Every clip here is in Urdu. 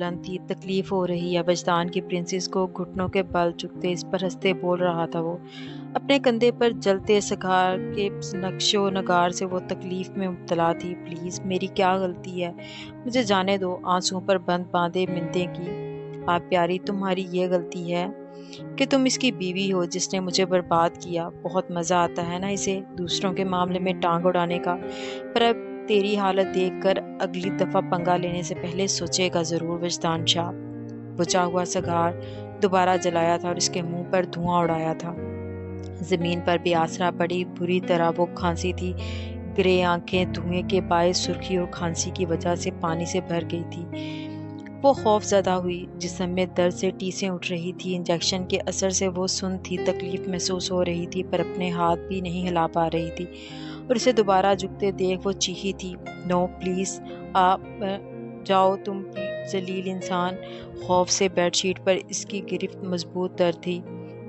بلند تھی، تکلیف ہو رہی ہے۔ وجدان کی پرنسس کو گھٹنوں کے بل جھکتے اس پر ہنستے بول رہا تھا وہ۔ اپنے کندھے پر جلتے سگار کے نقش و نگار سے وہ تکلیف میں مبتلا تھی۔ پلیز میری کیا غلطی ہے؟ مجھے جانے دو۔ آنسوؤں پر بند باندھے منتیں کی۔ آپ پیاری، تمہاری یہ غلطی ہے کہ تم اس کی بیوی ہو جس نے مجھے برباد کیا۔ بہت مزہ آتا ہے نا اسے دوسروں کے معاملے میں ٹانگ اڑانے کا، پر اب تیری حالت دیکھ کر اگلی دفعہ پنگا لینے سے پہلے سوچے گا ضرور وجدان شاہ۔ بجھا ہوا سگار دوبارہ جلایا تھا اور اس کے منہ پر دھواں اڑایا تھا۔ زمین پر بے آسرا پڑی بری طرح وہ کھانسی تھی۔ گرے آنکھیں دھوئیں کے باعث سرخی اور کھانسی کی وجہ سے پانی سے بھر گئی تھی۔ وہ خوف زدہ ہوئی، جسم میں درد سے ٹیسیں اٹھ رہی تھی۔ انجیکشن کے اثر سے وہ سن تھی، تکلیف محسوس ہو رہی تھی، پر اپنے ہاتھ بھی نہیں ہلا پا رہی تھی، اور اسے دوبارہ جھکتے دیکھ وہ چیخی تھی، نو پلیز آپ جاؤ تم ذلیل انسان۔ خوف سے بیڈ شیٹ پر اس کی گرفت مضبوط تر تھی۔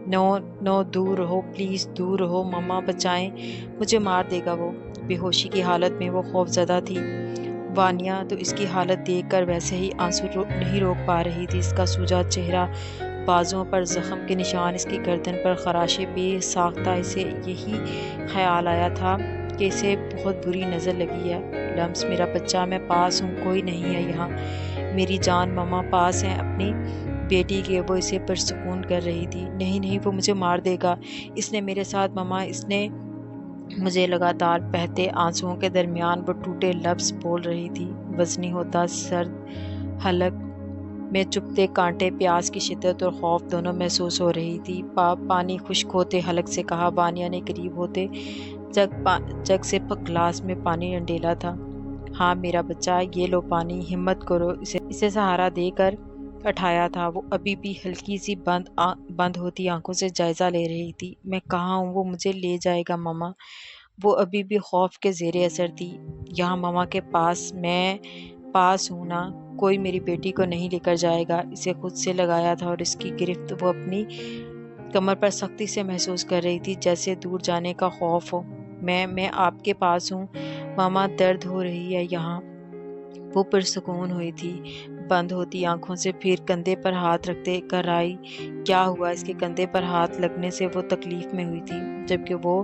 نو نو، دور رہو پلیز، دور رہو، مما بچائیں، مجھے مار دے گا وہ۔ بے ہوشی کی حالت میں وہ خوف زدہ تھی۔ وانیا تو اس کی حالت دیکھ کر ویسے ہی آنسو نہیں روک پا رہی تھی۔ اس کا سوجا چہرہ، بازوؤں پر زخم کے نشان، اس کی گردن پر خراشیں بے ساختہ۔ اسے یہی خیال آیا تھا کہ اسے بہت بری نظر لگی ہے۔ لمس میرا بچہ، میں پاس ہوں، کوئی نہیں ہے یہاں، میری جان مما پاس ہیں اپنی بیٹی کے۔ وہ اسے پرسکون کر رہی تھی۔ نہیں نہیں، وہ مجھے مار دے گا، اس نے میرے ساتھ مما، اس نے مجھے۔ لگاتار بہتے آنسوؤں کے درمیان وہ ٹوٹے لفظ بول رہی تھی۔ وزنی ہوتا سرد حلق میں چبھتے کانٹے، پیاس کی شدت اور خوف دونوں محسوس ہو رہی تھی۔ پانی خشک ہوتے حلق سے کہا۔ وانیا نے قریب ہوتے جگ سے گلاس میں پانی انڈیلا تھا۔ ہاں میرا بچہ، یہ لو پانی، ہمت کرو۔ اسے سہارا دے کر اٹھایا تھا۔ وہ ابھی بھی ہلکی سی بند ہوتی آنکھوں سے جائزہ لے رہی تھی۔ میں کہاں ہوں؟ وہ مجھے لے جائے گا مما۔ وہ ابھی بھی خوف کے زیر اثر تھی۔ یہاں مما کے پاس، میں پاس ہوں نا، کوئی میری بیٹی کو نہیں لے کر جائے گا۔ اسے خود سے لگایا تھا اور اس کی گرفت وہ اپنی کمر پر سختی سے محسوس کر رہی تھی، جیسے دور جانے کا خوف ہو۔ میں آپ کے پاس ہوں ماما، درد ہو رہی ہے یہاں۔ وہ پرسکون ہوئی تھی بند ہوتی آنکھوں سے، پھر کندھے پر ہاتھ رکھتے کر آئی۔ کیا ہوا؟ اس کے کندھے پر ہاتھ لگنے سے وہ تکلیف میں ہوئی تھی، جبکہ وہ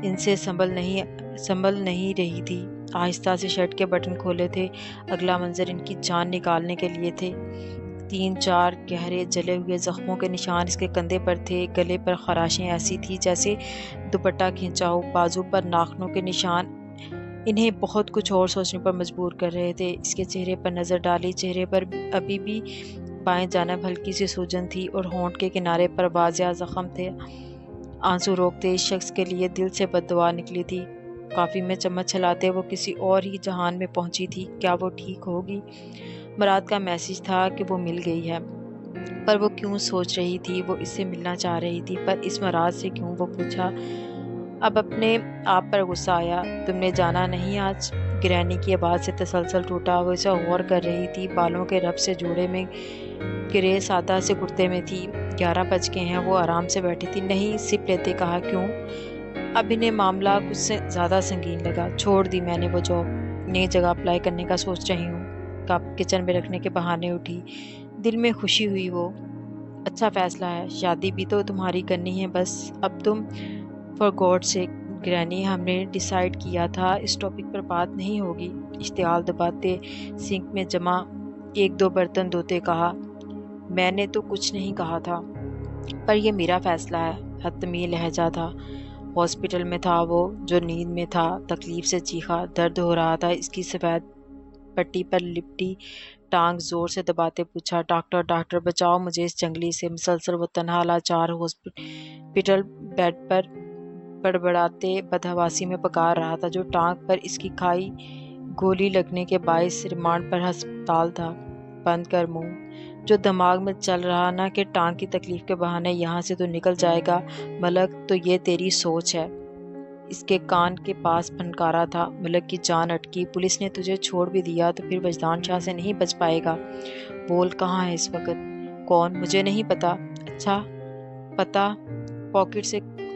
ان سے سنبھل نہیں رہی تھی۔ آہستہ سے شرٹ کے بٹن کھولے تھے۔ اگلا منظر ان کی جان نکالنے کے لیے تھے۔ 3-4 گہرے جلے ہوئے زخموں کے نشان اس کے کندھے پر تھے۔ گلے پر خراشیں ایسی تھی جیسے دوپٹہ کھینچا ہو۔ بازو پر ناخنوں کے نشان انہیں بہت کچھ اور سوچنے پر مجبور کر رہے تھے۔ اس کے چہرے پر نظر ڈالی، چہرے پر ابھی بھی بائیں جانب ہلکی سی سوجن تھی اور ہونٹ کے کنارے پر واضح زخم تھے۔ آنسو روکتے اس شخص کے لیے دل سے بد دعا نکلی تھی۔ کافی میں چمچ چلاتے وہ کسی اور ہی جہان میں پہنچی تھی۔ کیا وہ ٹھیک ہوگی؟ مراد کا میسج تھا کہ وہ مل گئی ہے، پر وہ کیوں سوچ رہی تھی وہ اس سے ملنا چاہ رہی تھی، پر اس مراد سے کیوں؟ وہ پوچھا۔ اب اپنے آپ پر غصہ آیا۔ تم نے جانا نہیں آج؟ گرینی کی آواز سے تسلسل ٹوٹا۔ وہ اسے غور کر رہی تھی، بالوں کے رب سے جوڑے میں گرے سادہ سے کرتے میں تھی۔ 11 بج گئے ہیں۔ وہ آرام سے بیٹھی تھی۔ نہیں، سپ لیتے کہا۔ کیوں؟ اب انہیں معاملہ کچھ زیادہ سنگین لگا۔ چھوڑ دی میں نے وہ جاب، نئی جگہ اپلائی کرنے کا سوچ رہی ہوں۔ کپ کچن میں رکھنے کے بہانے اٹھی۔ دل میں خوشی ہوئی وہ۔ اچھا فیصلہ ہے، شادی بھی تو تمہاری کرنی ہے بس اب تم۔ فار گاڈ سیک گرینی، ہم نے ڈیسائیڈ کیا تھا اس ٹاپک پر بات نہیں ہوگی۔ اشتعال دباتے سنک میں جمع 1-2 برتن دھوتے کہا۔ میں نے تو کچھ نہیں کہا تھا، پر یہ میرا فیصلہ ہے۔ حتمی لہجہ تھا۔ ہاسپٹل میں تھا وہ، جو نیند میں تھا، تکلیف سے چیخا۔ درد ہو رہا تھا۔ اس کی سفید پٹی پر لپٹی ٹانگ زور سے دباتے پوچھا، ڈاکٹر ڈاکٹر بچاؤ مجھے اس جنگلی سے۔ مسلسل وہ تنہا لاچار ہاسپٹل بیڈ پر بڑبڑاتے بدحواسی میں پکار رہا تھا، جو ٹانگ پر اس کی کھائی گولی لگنے کے باعث ریمانڈ پر ہسپتال تھا۔ بند کر منہ، جو دماغ میں چل رہا نا کہ ٹانگ کی تکلیف کے بہانے یہاں سے تو نکل جائے گا ملک، تو یہ تیری سوچ ہے۔ اس کے کان کے پاس پھنکارا تھا۔ ملک کی جان اٹکی۔ پولیس نے تجھے چھوڑ بھی دیا تو پھر وجدان شاہ سے نہیں بچ پائے گا۔ بول، کہاں ہے اس وقت؟ کون؟ مجھے نہیں پتا۔ اچھا، پتا؟ پاکٹ سے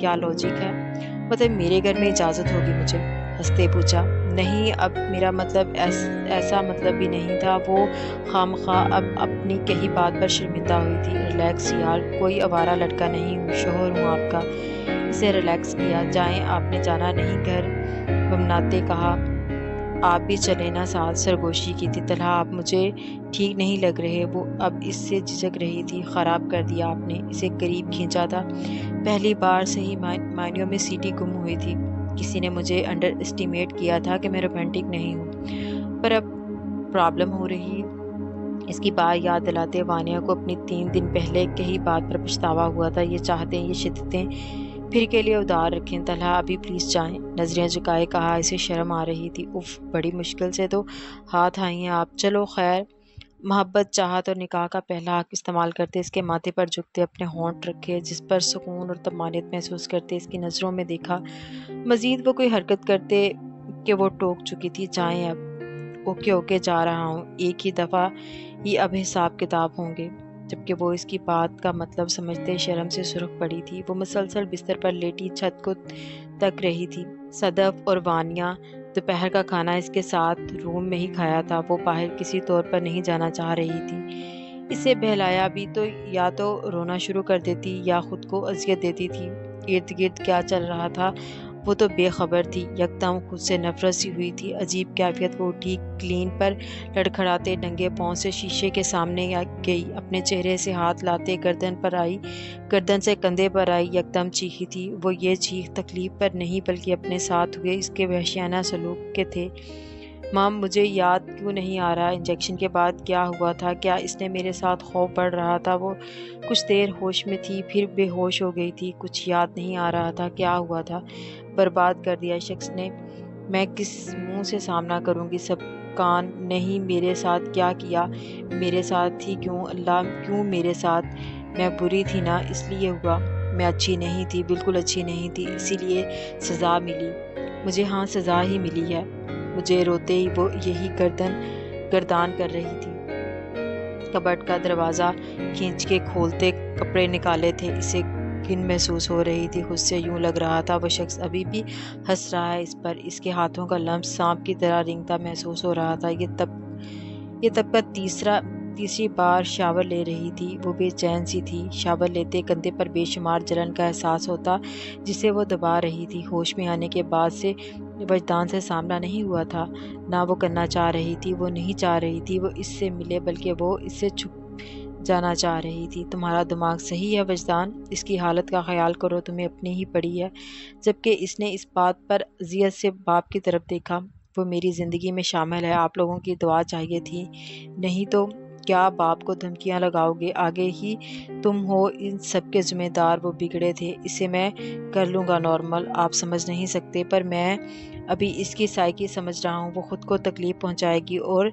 کیا لاجک ہے، مطلب میرے گھر میں اجازت ہوگی مجھے؟ ہنستے پوچھا۔ نہیں، اب میرا مطلب ایسا مطلب بھی نہیں تھا۔ وہ خواہ اب اپنی کہی بات پر شرمندہ ہوئی تھی۔ ریلیکس یار، کوئی آوارہ لڑکا نہیں ہوں، شوہر ہوں آپ کا۔ اسے ریلیکس کیا۔ جائیں، آپ نے جانا نہیں گھر؟ بمناتے کہا۔ آپ بھی چلیں نا ساتھ، سرگوشی کی تھی طلحہ۔ آپ مجھے ٹھیک نہیں لگ رہے۔ وہ اب اس سے جھجک رہی تھی۔ خراب کر دیا آپ نے، اسے قریب کھینچا تھا۔ پہلی بار صحیح معنیوں میں سیٹی گم ہوئی تھی۔ کسی نے مجھے انڈر اسٹیمیٹ کیا تھا کہ میں رومانٹک نہیں ہوں، پر اب پرابلم ہو رہی۔ اس کی بات یاد دلاتے وانیہ کو اپنی 3 دن پہلے کہی بات پر پچھتاوا ہوا تھا۔ یہ چاہتے ہیں یہ شدتیں پھر کے لیے ادار رکھیں۔ طلحہ ابھی پلیز جائیں، نظریاں جھکائے کہا۔ اسے شرم آ رہی تھی۔ اف، بڑی مشکل سے تو ہاتھ آئی ہیں آپ، چلو خیر۔ محبت، چاہت اور نکاح کا پہلا حق استعمال کرتے اس کے ماتھے پر جھکتے، اپنے ہونٹ رکھے جس پر سکون اور طمانینت محسوس کرتے، اس کی نظروں میں دیکھا۔ مزید وہ کوئی حرکت کرتے کہ وہ ٹوک چکی تھی۔ جائیں اب۔ اوکے اوکے، جا رہا ہوں۔ ایک ہی دفعہ ہی اب حساب کتاب ہوں گے۔ جبکہ وہ اس کی بات کا مطلب سمجھتے شرم سے سرخ پڑی تھی۔ وہ مسلسل بستر پر لیٹی چھت کو تک رہی تھی۔ صدف اور وانیہ دوپہر کا کھانا اس کے ساتھ روم میں ہی کھایا تھا۔ وہ باہر کسی طور پر نہیں جانا چاہ رہی تھی۔ اسے بہلایا بھی تو یا تو رونا شروع کر دیتی یا خود کو اذیت دیتی تھی۔ ارد گرد کیا چل رہا تھا وہ تو بے خبر تھی۔ یکدم خود سے نفرت سی ہوئی تھی۔ عجیب کیفیت۔ وہ اٹھی، کلین پر لڑکھڑاتے ننگے پاؤں سے شیشے کے سامنے گئی، اپنے چہرے سے ہاتھ لاتے گردن پر آئی، گردن سے کندھے پر آئی، یکدم چیخی تھی۔ وہ یہ چیخ تکلیف پر نہیں بلکہ اپنے ساتھ ہوئے اس کے وحشیانہ سلوک کے تھے۔ مام، مجھے یاد کیوں نہیں آ رہا انجیکشن کے بعد کیا ہوا تھا؟ کیا اس نے میرے ساتھ خوف بڑھ رہا تھا؟ وہ کچھ دیر ہوش میں تھی، پھر بے ہوش ہو گئی تھی۔ کچھ یاد نہیں آ رہا تھا کیا ہوا تھا۔ برباد کر دیا شخص نے۔ میں کس منہ سے سامنا کروں گی سب کان؟ نہیں، میرے ساتھ کیا کیا؟ میرے ساتھ ہی کیوں؟ اللہ کیوں میرے ساتھ؟ میں بری تھی نا، اس لیے ہوا۔ میں اچھی نہیں تھی، بالکل اچھی نہیں تھی، اسی لیے سزا ملی مجھے۔ ہاں، سزا ہی ملی ہے مجھے۔ روتے ہی وہ یہی گردان کر رہی تھی۔ کبڈ کا دروازہ کھینچ کے کھولتے کپڑے نکالے تھے۔ اسے گھن محسوس ہو رہی تھی، خود سے یوں لگ رہا تھا وہ شخص ابھی بھی ہنس رہا ہے اس پر۔ اس کے ہاتھوں کا لمس سانپ کی طرح رینگتا محسوس ہو رہا تھا۔ یہ تب کا تیسری بار شاور لے رہی تھی۔ وہ بے چین سی تھی۔ شاور لیتے کندھے پر بے شمار جلن کا احساس ہوتا جسے وہ دبا رہی تھی۔ ہوش میں آنے کے بعد سے وجدان سے سامنا نہیں ہوا تھا، نہ وہ کرنا چاہ رہی تھی۔ وہ نہیں چاہ رہی تھی وہ اس سے ملے، بلکہ وہ اس سے چھپ جانا چاہ رہی تھی۔ تمہارا دماغ صحیح ہے وجدان؟ اس کی حالت کا خیال کرو، تمہیں اپنی ہی پڑی ہے۔ جبکہ اس نے اس بات پر اذیت سے باپ کی طرف دیکھا۔ وہ میری زندگی میں شامل ہے، آپ لوگوں کی دعا چاہیے تھی، نہیں تو کیا باپ کو دھمکیاں لگاؤ گے؟ آگے ہی تم ہو ان سب کے ذمہ دار۔ وہ بگڑے تھے، اسے میں کر لوں گا نارمل، آپ سمجھ نہیں سکتے، پر میں ابھی اس کی سائیکی سمجھ رہا ہوں۔ وہ خود کو تکلیف پہنچائے گی اور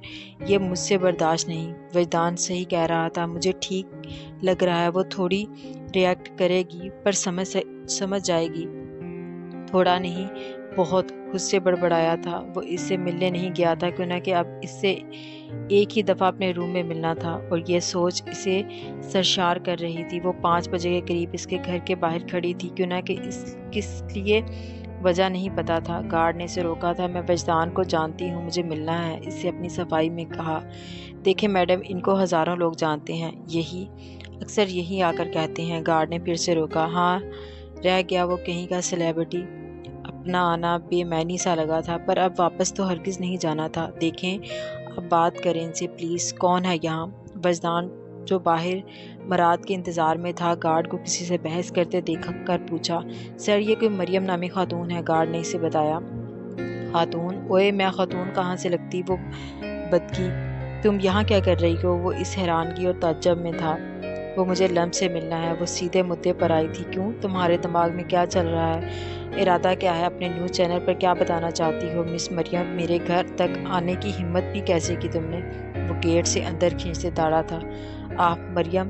یہ مجھ سے برداشت نہیں۔ وجدان صحیح کہہ رہا تھا، مجھے ٹھیک لگ رہا ہے۔ وہ تھوڑی ریئیکٹ کرے گی پر سمجھ جائے گی، تھوڑا نہیں بہت۔ خود سے بڑبڑایا تھا۔ وہ اس سے ملنے نہیں گیا تھا، کیوں نہ کہ اب اس سے ایک ہی دفعہ اپنے روم میں ملنا تھا، اور یہ سوچ اسے سرشار کر رہی تھی۔ وہ 5 بجے کے قریب اس کے گھر کے باہر کھڑی تھی، کیوں نہ کہ کس لیے وجہ نہیں پتا تھا۔ گارڈ نے اسے روکا تھا۔ میں وجدان کو جانتی ہوں، مجھے ملنا ہے، اس سے اپنی صفائی میں کہا۔ دیکھیں میڈم، ان کو ہزاروں لوگ جانتے ہیں، اکثر یہی آ کر کہتے ہیں۔ گارڈ نے پھر سے روکا۔ ہاں، رہ گیا وہ کہیں کا سیلیبریٹی۔ اپنا آنا بے معنی سا لگا تھا، پر اب واپس تو ہرگز نہیں جانا تھا۔ دیکھیں، اب بات کریں ان سے پلیز۔ کون ہے یہاں؟ وجدان جو باہر مراد کے انتظار میں تھا، گارڈ کو کسی سے بحث کرتے دیکھ کر پوچھا۔ سر، یہ کوئی مریم نامی خاتون ہے، گارڈ نے اسے بتایا۔ خاتون؟ اوئے، میں خاتون کہاں سے لگتی؟ وہ بدکی، تم یہاں کیا کر رہی ہو؟ وہ اس حیرانگی اور تعجب میں تھا۔ وہ مجھے لمب سے ملنا ہے۔ وہ سیدھے مدعے پر آئی تھی۔ کیوں؟ تمہارے دماغ میں کیا چل رہا ہے؟ ارادہ کیا ہے؟ اپنے نیوز چینل پر کیا بتانا چاہتی ہو؟ مس مریم، میرے گھر تک آنے کی ہمت بھی کیسے کی تم نے؟ وہ گیٹ سے اندر کھینچتے داڑا تھا۔ آہ مریم،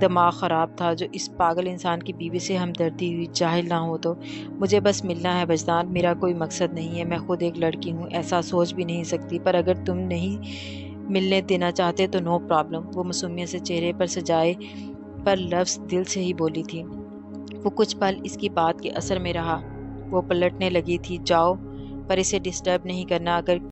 دماغ خراب تھا جو اس پاگل انسان کی بیوی سے ہمدردی ہوئی، جاہل نہ ہو تو۔ مجھے بس ملنا ہے وجدان، میرا کوئی مقصد نہیں ہے، میں خود ایک لڑکی ہوں، ایسا سوچ بھی نہیں سکتی، پر اگر تم نہیں ملنے دینا چاہتے تو نو پرابلم۔ وہ معصومیت سے چہرے پر سجائے پر لفظ دل سے ہی بولی تھی۔ وہ کچھ پل اس کی بات کے اثر میں رہا۔ وہ پلٹنے لگی تھی۔ جاؤ، پر اسے ڈسٹرب نہیں کرنا۔ اگر